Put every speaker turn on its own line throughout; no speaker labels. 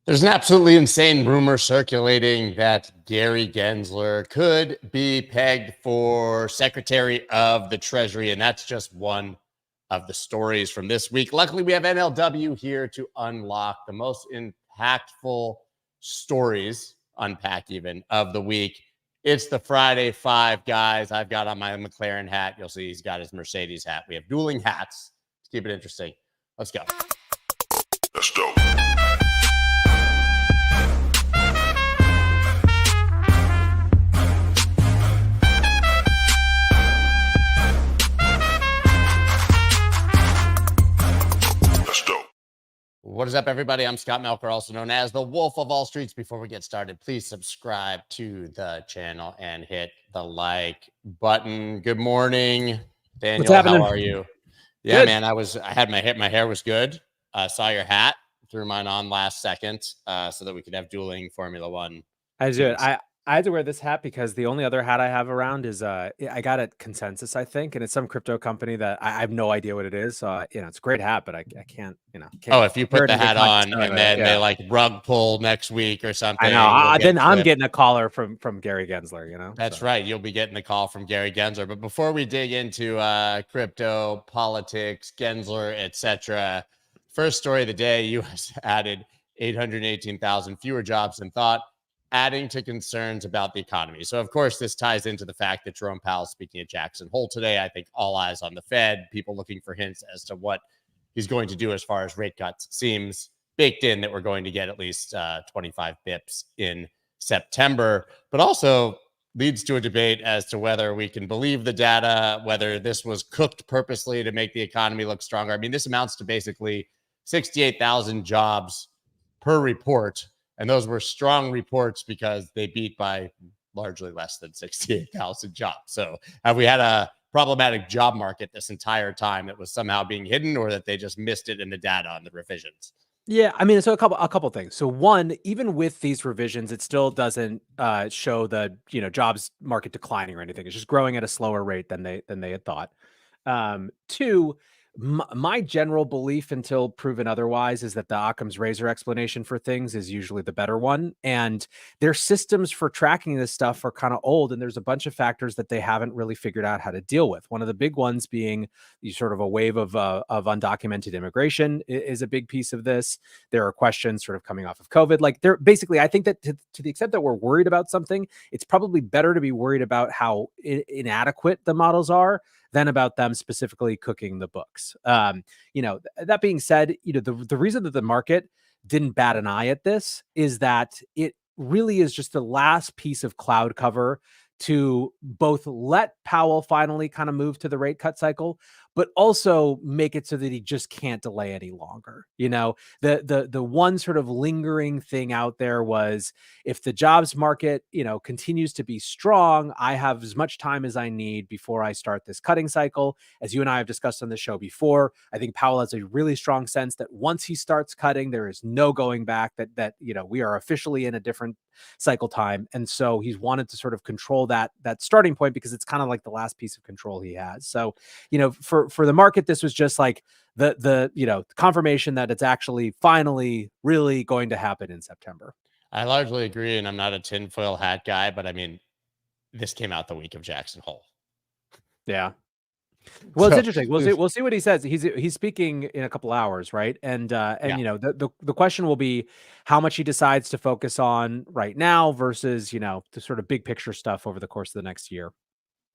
There's an absolutely insane rumor circulating that Gary Gensler could be pegged for Secretary of the Treasury, and that's just one of the stories from this week. Luckily, we have NLW here to unlock the most impactful stories, unpack even, of the week. It's the Friday Five, guys. I've got on my McLaren hat. You'll see he's got his Mercedes hat. We have dueling hats to keep it interesting. Let's go.
Let's go.
What is up, everybody? I'm Scott Melker, also known as the Wolf of All Streets. Before we get started, please subscribe to the channel and hit the like button. Good morning, Daniel.
What's happening?
How are you? Yeah,
Good.
man. I had my hair was good. Saw your hat, threw mine on last second, so that we could have dueling Formula One.
I had to wear this hat because the only other hat I have around is I got it Consensus, I think, and it's some crypto company that I have no idea what it is. So it's a great hat, but I can't,
Oh, if you put the hat on and then
yeah,
they like rug pull next week or something,
I know. Then I'm getting a caller from Gary Gensler.
That's right. You'll be getting the call from Gary Gensler. But before we dig into crypto, politics, Gensler, etc., first story of the day: U.S. added 818,000 fewer jobs than thought, adding to concerns about the economy. So, of course, this ties into the fact that Jerome Powell speaking at Jackson Hole today. I think all eyes on the Fed, people looking for hints as to what he's going to do as far as rate cuts. Seems baked in that we're going to get at least 25 bips in September, but also leads to a debate as to whether we can believe the data, whether this was cooked purposely to make the economy look stronger. I mean, this amounts to basically 68,000 jobs per report. And those were strong reports because they beat by largely less than 68,000 jobs. So have we had a problematic job market this entire time that was somehow being hidden, or that they just missed it in the data on the revisions?
Yeah, I mean, so a couple things. So one, even with these revisions, it still doesn't show the jobs market declining or anything. It's just growing at a slower rate than they had thought. Two, my general belief, until proven otherwise, is that the Occam's razor explanation for things is usually the better one. And their systems for tracking this stuff are kind of old, and there's a bunch of factors that they haven't really figured out how to deal with. One of the big ones being sort of a wave of undocumented immigration is a big piece of this. There are questions sort of coming off of COVID. Like, they're basically, I think that to the extent that we're worried about something, it's probably better to be worried about how inadequate the models are than about them specifically cooking the books. That being said, the reason that the market didn't bat an eye at this is that it really is just the last piece of cloud cover to both let Powell finally kind of move to the rate cut cycle, but also make it so that he just can't delay any longer. The one sort of lingering thing out there was, if the jobs market, continues to be strong, I have as much time as I need before I start this cutting cycle. As you and I have discussed on the show before, I think Powell has a really strong sense that once he starts cutting, there is no going back, that we are officially in a different cycle time. And so he's wanted to sort of control that starting point, because it's kind of like the last piece of control he has. So, for the market, this was just like the confirmation that it's actually finally really going to happen in September.
I largely agree, and I'm not a tinfoil hat guy, but I mean, this came out the week of Jackson Hole.
Yeah. Well, it's interesting. We'll see what he says. He's speaking in a couple hours, right? And
Yeah.
The question will be how much he decides to focus on right now versus the sort of big picture stuff over the course of the next year.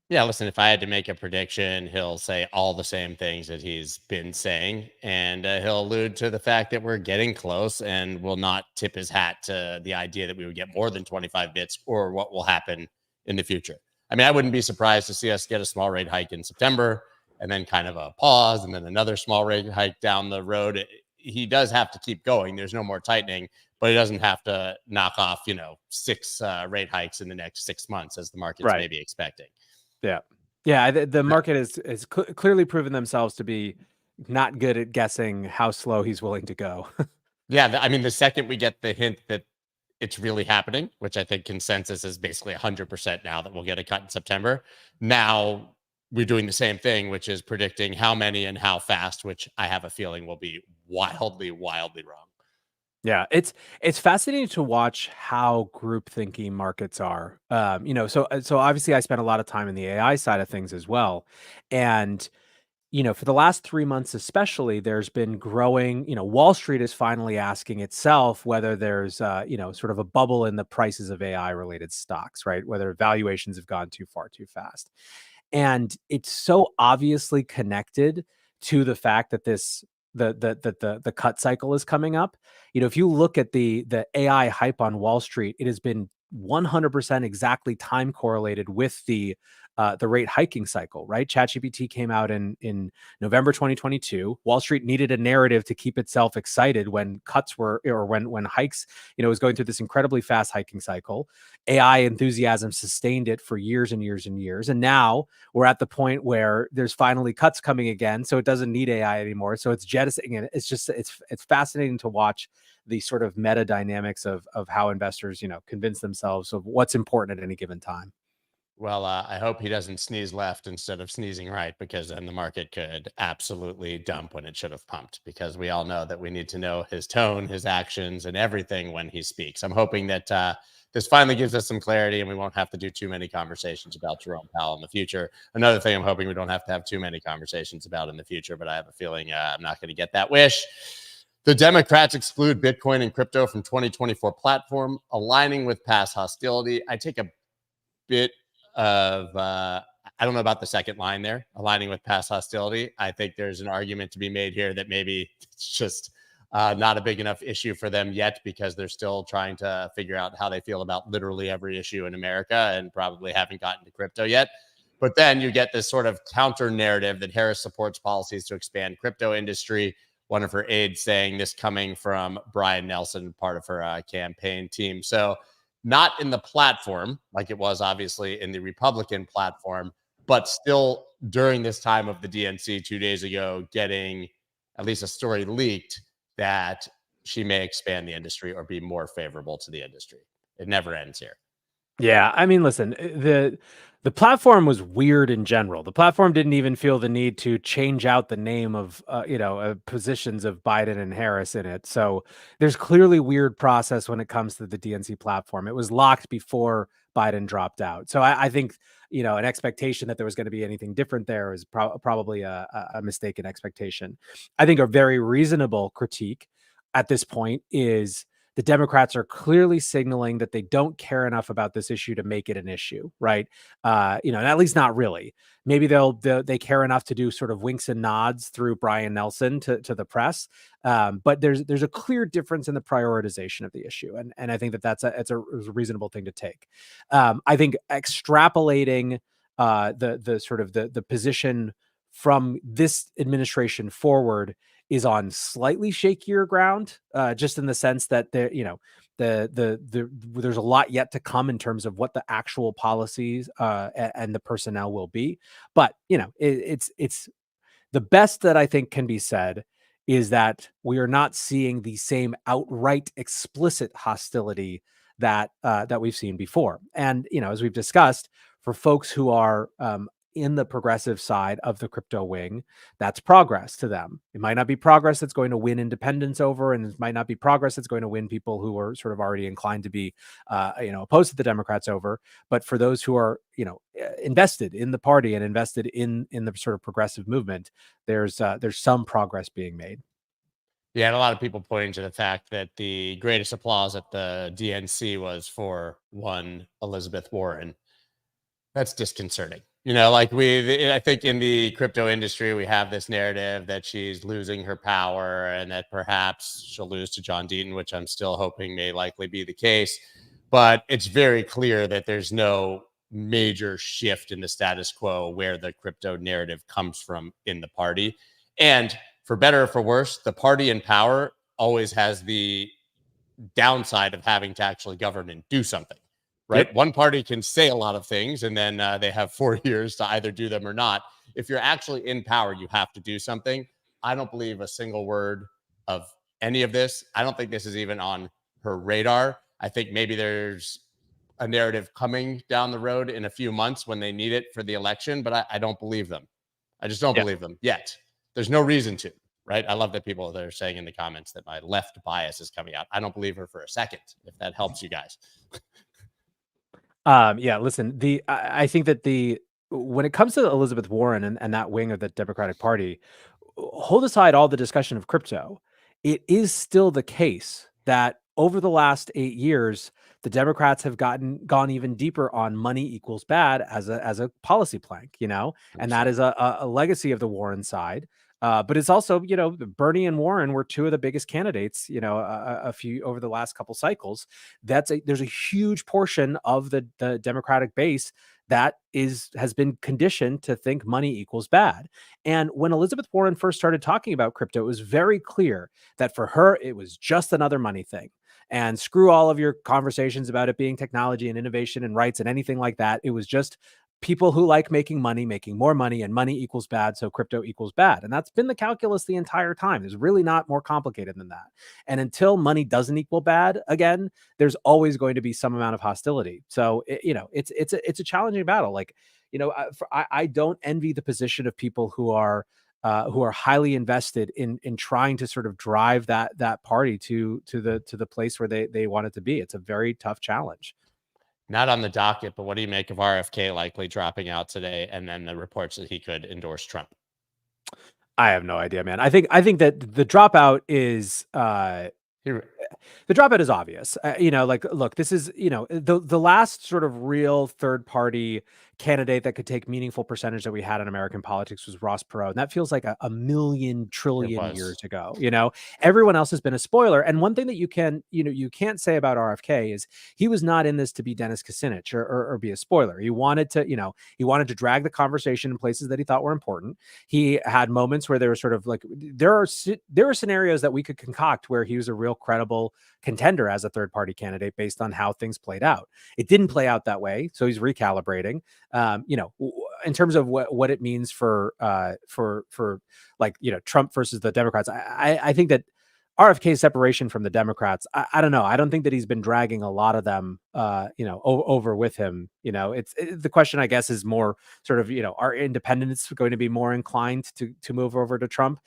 Yeah, listen, if I had to make a prediction, he'll say all the same things that he's been saying, and he'll allude to the fact that we're getting close, and will not tip his hat to the idea that we would get more than 25 bits or what will happen in the future. I mean, I wouldn't be surprised to see us get a small rate hike in September, and then kind of a pause, and then another small rate hike down the road. He does have to keep going. There's no more tightening, but he doesn't have to knock off, 6 rate hikes in the next 6 months, as the market's maybe expecting.
Yeah. The market is clearly proven themselves to be not good at guessing how slow he's willing to go.
Yeah. I mean, the second we get the hint that it's really happening, which I think consensus is basically 100% now that we'll get a cut in September. Now we're doing the same thing, which is predicting how many and how fast, which I have a feeling will be wildly, wildly wrong.
Yeah, it's fascinating to watch how group thinking markets are. So obviously I spent a lot of time in the AI side of things as well, and for the last 3 months especially, there's been growing. Wall Street is finally asking itself whether there's sort of a bubble in the prices of AI related stocks, right? Whether valuations have gone too far too fast, and it's so obviously connected to the fact that the cut cycle is coming up. If you look at the AI hype on Wall Street, it has been 100% exactly time correlated with the rate hiking cycle, right? ChatGPT came out in November 2022. Wall Street needed a narrative to keep itself excited when cuts were, or when hikes, was going through this incredibly fast hiking cycle. AI enthusiasm sustained it for years and years and years. And now we're at the point where there's finally cuts coming again. So it doesn't need AI anymore. So it's jettisoning it. It's fascinating to watch the sort of meta dynamics of how investors, convince themselves of what's important at any given time.
Well, I hope he doesn't sneeze left instead of sneezing right, because then the market could absolutely dump when it should have pumped, because we all know that we need to know his tone, his actions, and everything when he speaks. I'm hoping that this finally gives us some clarity and we won't have to do too many conversations about Jerome Powell in the future. Another thing I'm hoping we don't have to have too many conversations about in the future, but I have a feeling I'm not going to get that wish. The Democrats exclude Bitcoin and crypto from 2024 platform, aligning with past hostility. I take a bit of I don't know about the second line there, aligning with past hostility. I think there's an argument to be made here that maybe it's just not a big enough issue for them yet, because they're still trying to figure out how they feel about literally every issue in America and probably haven't gotten to crypto yet. But then you get this sort of counter narrative that Harris supports policies to expand crypto industry. One of her aides saying this, coming from Brian Nelson, part of her campaign team. So not in the platform like it was obviously in the Republican platform, but still during this time of the DNC 2 days ago, getting at least a story leaked that she may expand the industry or be more favorable to the industry. It never ends here.
Yeah, I mean, listen, the platform was weird in general. The platform didn't even feel the need to change out the name of positions of Biden and Harris in it. So there's clearly weird process when it comes to the DNC platform. It was locked before Biden dropped out. So I think an expectation that there was going to be anything different there is probably a mistaken expectation. I think a very reasonable critique at this point is the Democrats are clearly signaling that they don't care enough about this issue to make it an issue, right? And at least not really. Maybe they care enough to do sort of winks and nods through Brian Nelson to the press, but there's a clear difference in the prioritization of the issue, and I think that's a reasonable thing to take. I think extrapolating the sort of the position from this administration forward is on slightly shakier ground, just in the sense that there's a lot yet to come in terms of what the actual policies and the personnel will be. But it's the best that I think can be said is that we are not seeing the same outright explicit hostility that we've seen before. And as we've discussed, for folks who are in the progressive side of the crypto wing, that's progress to them. It might not be progress that's going to win independents over, and it might not be progress that's going to win people who are sort of already inclined to be, opposed to the Democrats over. But for those who are, invested in the party and invested in the sort of progressive movement, there's some progress being made.
Yeah, and a lot of people pointing to the fact that the greatest applause at the DNC was for one Elizabeth Warren. That's disconcerting. Like I think in the crypto industry, we have this narrative that she's losing her power and that perhaps she'll lose to John Deaton, which I'm still hoping may likely be the case. But it's very clear that there's no major shift in the status quo where the crypto narrative comes from in the party. And for better or for worse, the party in power always has the downside of having to actually govern and do something. Right.
Yep.
One party can say a lot of things and then they have 4 years to either do them or not. If you're actually in power, you have to do something. I don't believe a single word of any of this. I don't think this is even on her radar. I think maybe there's a narrative coming down the road in a few months when they need it for the election, but I don't believe them. I just don't believe them yet. There's no reason to. right? I love that people that are saying in the comments that my left bias is coming out. I don't believe her for a second, if that helps you guys.
Yeah, listen, I think that when it comes to Elizabeth Warren and that wing of the Democratic Party, hold aside all the discussion of crypto, it is still the case that over the last 8 years, the Democrats have gone even deeper on money equals bad as a policy plank, and that is a legacy of the Warren side. But it's also, Bernie and Warren were two of the biggest candidates, a few over the last couple cycles. There's a huge portion of the Democratic base that has been conditioned to think money equals bad. And when Elizabeth Warren first started talking about crypto, it was very clear that for her, it was just another money thing. And screw all of your conversations about it being technology and innovation and rights and anything like that. It was just people who like making money, making more money, and money equals bad. So crypto equals bad. And that's been the calculus the entire time. There's really not more complicated than that. And until money doesn't equal bad again, there's always going to be some amount of hostility. So, it's a challenging battle. Like, I don't envy the position of people who are highly invested in trying to sort of drive that party to the place where they want it to be. It's a very tough challenge.
Not on the docket, but what do you make of RFK likely dropping out today, and then the reports that he could endorse Trump?
I have no idea, man. I think that the dropout is the dropout is obvious. Look, this is, the last sort of real third party candidate that could take meaningful percentage that we had in American politics was Ross Perot. And that feels like a million trillion years ago. Everyone else has been a spoiler. And one thing that you can't say about RFK is he was not in this to be Dennis Kucinich or be a spoiler. He wanted to drag the conversation in places that he thought were important. He had moments where there were sort of like, there are scenarios that we could concoct where he was a real credible contender as a third party candidate based on how things played out. It didn't play out that way. So he's recalibrating. In terms of what it means for Trump versus the Democrats, I think that RFK's separation from the Democrats, I don't know. I don't think that he's been dragging a lot of them, over with him. The question, I guess, is more sort of, are independents going to be more inclined to move over to Trump?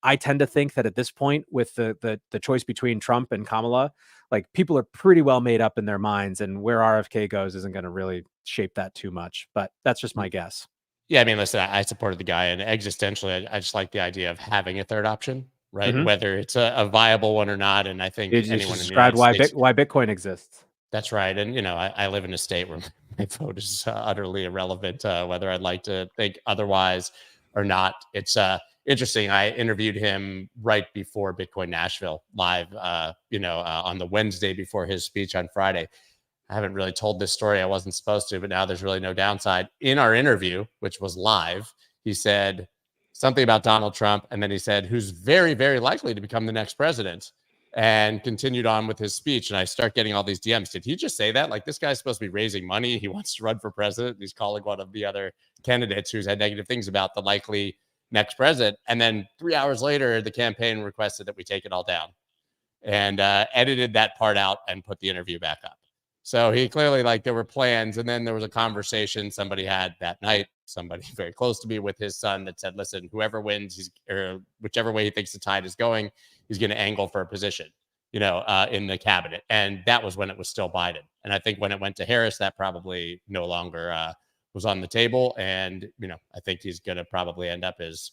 I tend to think that at this point, with the choice between Trump and Kamala, like, people are pretty well made up in their minds, and where RFK goes isn't going to really shape that too much. But that's just my guess.
Yeah, I mean, listen, I supported the guy, and existentially, I just like the idea of having a third option, right?
Mhm.
Whether it's a viable one or not. And I think
You just
anyone in the
described
United States,
why Bitcoin exists.
that's right. And, I live in a state where my vote is utterly irrelevant, whether I'd like to think otherwise or not. It's interesting. I interviewed him right before Bitcoin Nashville live, on the Wednesday before his speech on Friday. I haven't really told this story. I wasn't supposed to, but now there's really no downside. In our interview, which was live, he said something about Donald Trump. And then he said, who's very, very likely to become the next president, and continued on with his speech. And I start getting all these DMs. Did he just say that? Like, this guy's supposed to be raising money. He wants to run for president. He's calling one of the other candidates who's had negative things about the likely next president. And then 3 hours later, the campaign requested that we take it all down, and edited that part out and put the interview back up. So he clearly, like, there were plans. And then there was a conversation somebody had that night, somebody very close to me, with his son, that said, listen, whoever wins, or whichever way he thinks the tide is going, he's going to angle for a position, in the cabinet. And that was when it was still Biden. And I think when it went to Harris, that probably no longer was on the table. And, I think he's going to probably end up as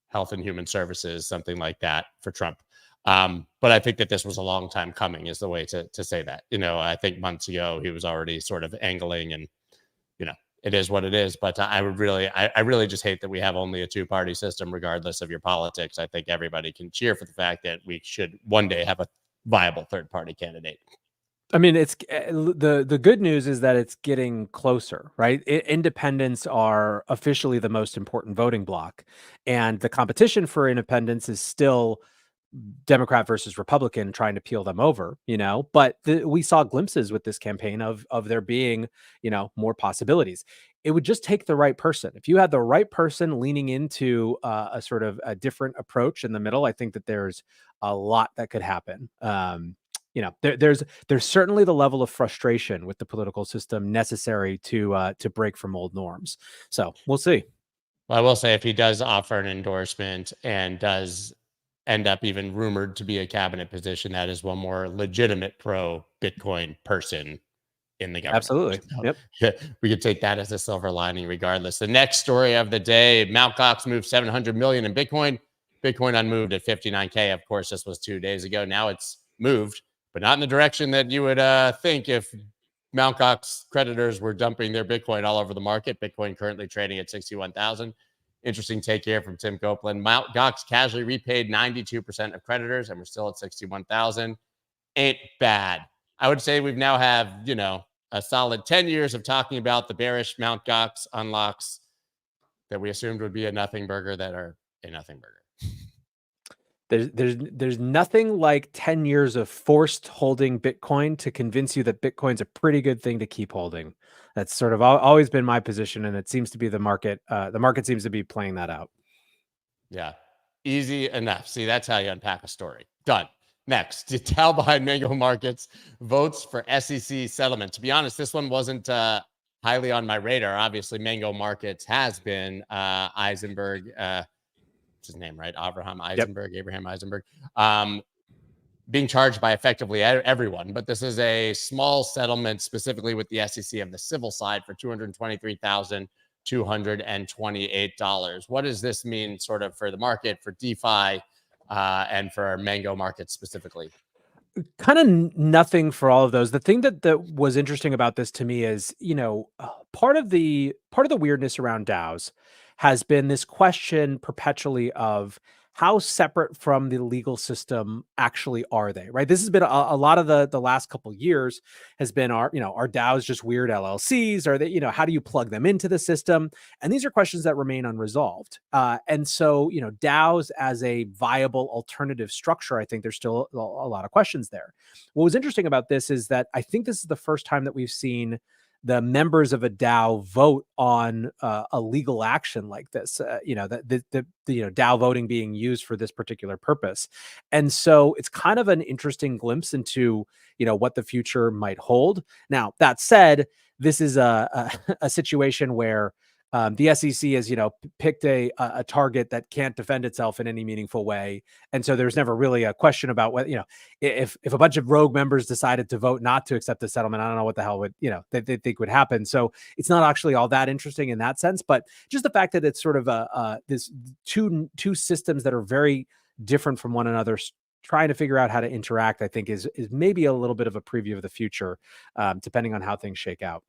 Health and Human Services, something like that, for Trump. But I think that this was a long time coming, is the way to say that. I think months ago he was already sort of angling, and, it is what it is. But I really just hate that we have only a two-party system, regardless of your politics. I think everybody can cheer for the fact that we should one day have a viable third-party candidate.
I mean, it's the good news is that it's getting closer, right? Independents are officially the most important voting bloc, and the competition for independents is still Democrat versus Republican, trying to peel them over, but we saw glimpses with this campaign of there being, more possibilities. It would just take the right person. If you had the right person leaning into a sort of a different approach in the middle, I think that there's a lot that could happen. There's certainly the level of frustration with the political system necessary to break from old norms. So we'll see.
Well, I will say, if he does offer an endorsement and does end up even rumored to be a cabinet position, that is one more legitimate pro Bitcoin person in the government.
Absolutely.
So,
Yep.
yeah, we could take that as a silver lining regardless. The next story of the day, Mt. Gox moved 700 million in Bitcoin. Bitcoin unmoved at 59K. Of course, this was 2 days ago. Now it's moved, but not in the direction that you would think if Mt. Gox creditors were dumping their Bitcoin all over the market. Bitcoin currently trading at 61,000. Interesting take here from Tim Copeland. Mt. Gox casually repaid 92% of creditors, and we're still at 61,000. Ain't bad. I would say we've now have, a solid 10 years of talking about the bearish Mt. Gox unlocks that we assumed would be a nothing burger that are a nothing burger.
There's nothing like 10 years of forced holding Bitcoin to convince you that Bitcoin's a pretty good thing to keep holding. That's sort of always been my position, and it seems to be the market. The market seems to be playing that out.
Yeah, easy enough. See, that's how you unpack a story. Done. Next, Dow behind Mango Markets votes for SEC settlement. To be honest, this one wasn't highly on my radar. Obviously, Mango Markets has been Eisenberg. What's his name, right? Abraham Eisenberg, yep. Abraham Eisenberg, being charged by effectively everyone. But this is a small settlement specifically with the SEC of the civil side for $223,228. What does this mean sort of for the market, for DeFi, and for Mango Markets specifically?
Kind of nothing for all of those. The thing that was interesting about this to me is, part of the weirdness around DAOs has been this question perpetually of how separate from the legal system actually are they, right? This has been a lot of the last couple of years has been are DAOs just weird LLCs? Are they, how do you plug them into the system? And these are questions that remain unresolved. And so, DAOs as a viable alternative structure, I think there's still a lot of questions there. What was interesting about this is that I think this is the first time that we've seen the members of a DAO vote on a legal action like this, the DAO voting being used for this particular purpose. And so it's kind of an interesting glimpse into, what the future might hold. Now, that said, this is a situation where the SEC has, picked a target that can't defend itself in any meaningful way. And so there's never really a question about whether, if a bunch of rogue members decided to vote not to accept the settlement, I don't know what the hell would, they think would happen. So it's not actually all that interesting in that sense, but just the fact that it's sort of this two systems that are very different from one another, trying to figure out how to interact, I think is maybe a little bit of a preview of the future, depending on how things shake out.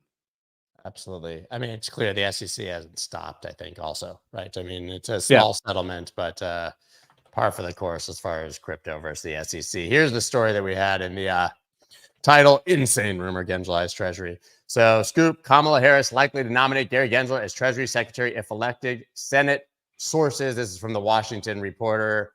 Absolutely. I mean, it's clear the SEC hasn't stopped, I think, also, right? I mean, it's a small settlement, but par for the course as far as crypto versus the SEC. Here's the story that we had in the title, Insane Rumor, Gensler Treasury. So, scoop, Kamala Harris likely to nominate Gary Gensler as Treasury Secretary if elected. Senate sources, this is from the Washington Reporter.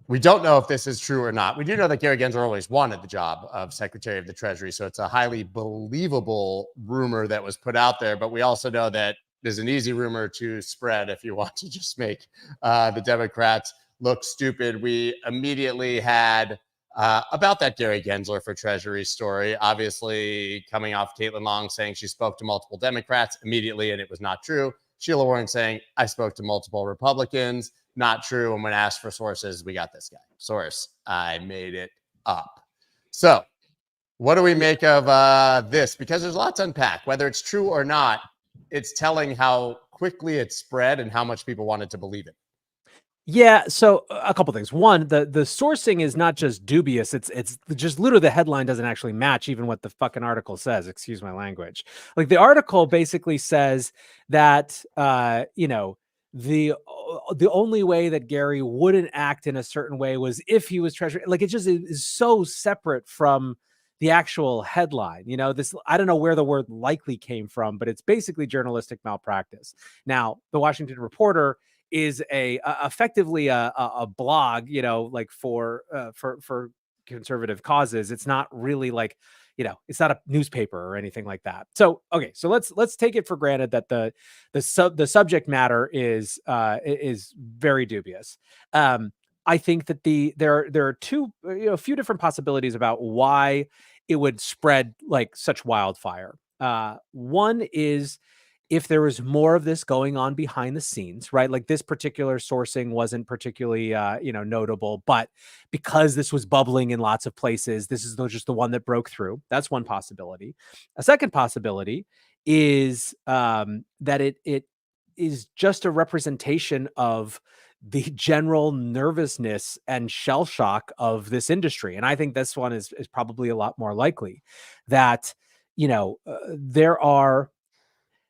We don't know if this is true or not. We do know that Gary Gensler always wanted the job of Secretary of the Treasury, so it's a highly believable rumor that was put out there. But we also know that there's an easy rumor to spread if you want to just make the Democrats look stupid. We immediately had about that Gary Gensler for Treasury story, obviously coming off Caitlin Long saying she spoke to multiple Democrats immediately, and it was not true. Sheila Warren saying, I spoke to multiple Republicans. Not true. And when asked for sources, we got this guy. Source, I made it up. So what do we make of this? Because there's a lot to unpack. Whether it's true or not, it's telling how quickly it spread and how much people wanted to believe it.
Yeah, so a couple things. One, the sourcing is not just dubious. It's just literally the headline doesn't actually match even what the fucking article says. Excuse my language. Like the article basically says that the only way that Gary wouldn't act in a certain way was if he was Treasury. Like it just is so separate from the actual headline. This, I don't know where the word likely came from, but it's basically journalistic malpractice. Now, the Washington Reporter is effectively a blog, like for conservative causes. It's not really like, it's not a newspaper or anything like that. So, okay. So let's take it for granted that the subject matter is very dubious. I think that there are two, a few different possibilities about why it would spread like such wildfire. One is if there was more of this going on behind the scenes, right? Like this particular sourcing wasn't particularly, notable, but because this was bubbling in lots of places, this is just the one that broke through. That's one possibility. A second possibility is that it is just a representation of the general nervousness and shell shock of this industry. And I think this one is probably a lot more likely that, there are,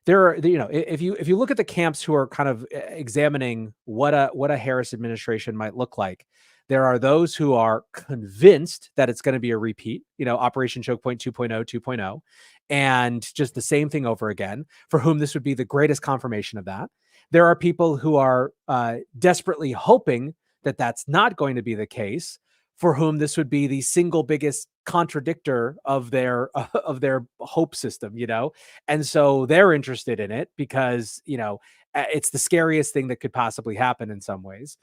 if you look at the camps who are kind of examining what a Harris administration might look like, there are those who are convinced that it's going to be a repeat, Operation Choke Point 2.0, 2.0, and just the same thing over again, for whom this would be the greatest confirmation of that. There are people who are desperately hoping that that's not going to be the case, for whom this would be the single biggest contradictor of their hope system, and so they're interested in it because it's the scariest thing that could possibly happen in some ways.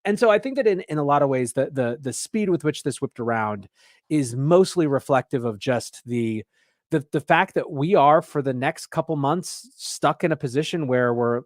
And so I think that in a lot of ways, the speed with which this whipped around is mostly reflective of just the fact that we are, for the next couple months, stuck in a position where we're,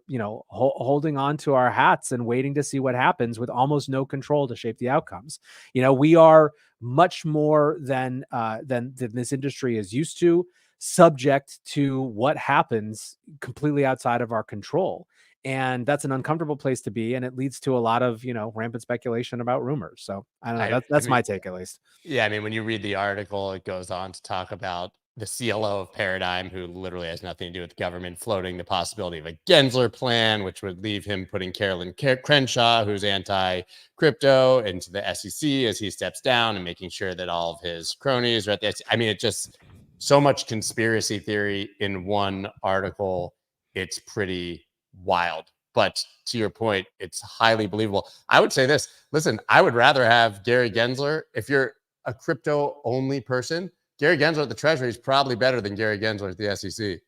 holding on to our hats and waiting to see what happens, with almost no control to shape the outcomes. We are much more than this industry is used to, subject to what happens completely outside of our control. And that's an uncomfortable place to be. And it leads to a lot of, rampant speculation about rumors. So I don't know. That's my take, at least.
Yeah. I mean, when you read the article, it goes on to talk about the CLO of Paradigm, who literally has nothing to do with the government, floating the possibility of a Gensler plan, which would leave him putting Carolyn Crenshaw, who's anti-crypto, into the SEC as he steps down, and making sure that all of his cronies are at the SEC. I mean, it just so much conspiracy theory in one article. It's pretty wild. But to your point, it's highly believable. I would say this. Listen, I would rather have Gary Gensler. If you're a crypto-only person, Gary Gensler at the Treasury is probably better than Gary Gensler at the SEC.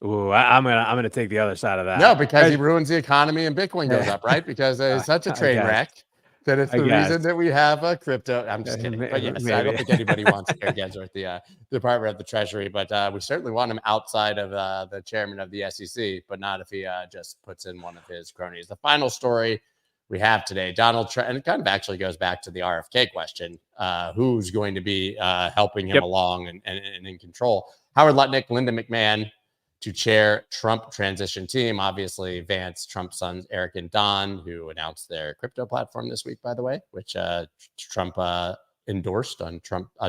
Ooh, I'm gonna take the other side of that.
No, because he ruins the economy and Bitcoin goes up, right? Because it's such a train wreck that it's the reason that we have a crypto. I'm just kidding. But yes, I don't think anybody wants Gary Gensler at the Department of the Treasury, but we certainly want him outside of the chairman of the SEC, but not if he just puts in one of his cronies. The final story we have today, Donald Trump, and it kind of actually goes back to the RFK question, who's going to be helping him along and in control. Howard Lutnick, Linda McMahon to chair Trump transition team. Obviously, Vance, Trump's sons, Eric and Don, who announced their crypto platform this week, by the way, which Trump endorsed on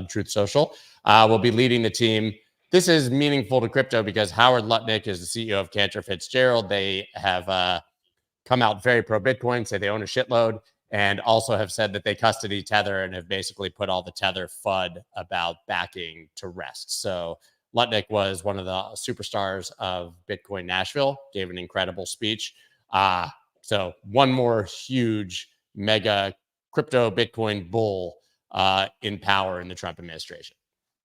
Truth Social, will be leading the team. This is meaningful to crypto because Howard Lutnick is the CEO of Cantor Fitzgerald. They have come out very pro-Bitcoin, say they own a shitload, and also have said that they custody Tether and have basically put all the Tether FUD about backing to rest. So Lutnick was one of the superstars of Bitcoin Nashville, gave an incredible speech. So one more huge mega crypto Bitcoin bull in power in the Trump administration.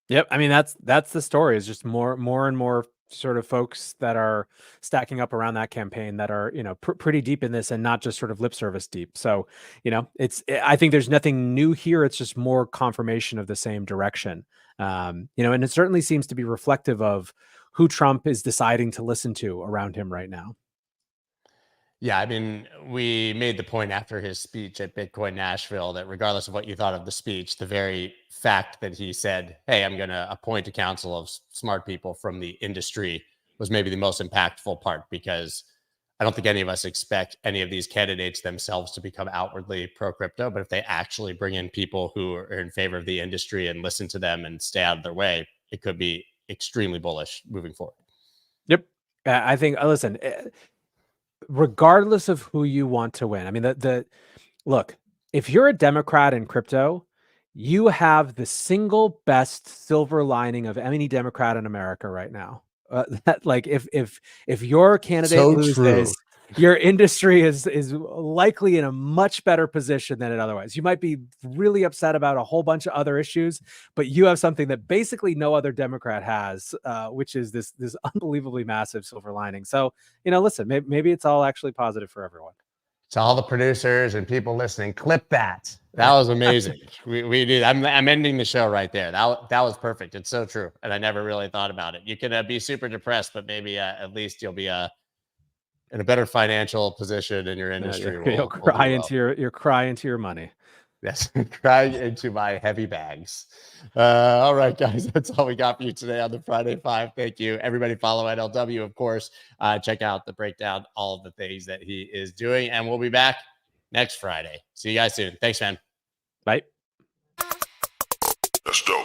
Yep. I mean, that's the story, is just more and more sort of folks that are stacking up around that campaign that are, pretty deep in this, and not just sort of lip service deep. So, I think there's nothing new here. It's just more confirmation of the same direction. And it certainly seems to be reflective of who Trump is deciding to listen to around him right now.
Yeah, I mean, we made the point after his speech at Bitcoin Nashville that regardless of what you thought of the speech, the very fact that he said, hey, I'm going to appoint a council of smart people from the industry was maybe the most impactful part, because I don't think any of us expect any of these candidates themselves to become outwardly pro-crypto. But if they actually bring in people who are in favor of the industry and listen to them and stay out of their way, it could be extremely bullish moving forward.
Yep. I think, listen, regardless of who you want to win. I mean, look, if you're a Democrat in crypto, you have the single best silver lining of any Democrat in America right now. If your candidate loses, your industry is likely in a much better position than it otherwise. You might be really upset about a whole bunch of other issues, but you have something that basically no other Democrat has, which is this unbelievably massive silver lining. So, listen, maybe it's all actually positive for everyone.
To all the producers and people listening, clip that. That was amazing. we did. I'm ending the show right there. That was perfect. It's so true, and I never really thought about it. You can be super depressed, but maybe at least you'll be in a better financial position in your industry.
You'll cry into your money.
Yes, cry into my heavy bags. All right, guys, that's all we got for you today on the Friday Five. Thank you, everybody. Follow NLW, of course. Check out the breakdown, all of the things that he is doing, and we'll be back next Friday. See you guys soon. Thanks, man.
Bye.
Let's go.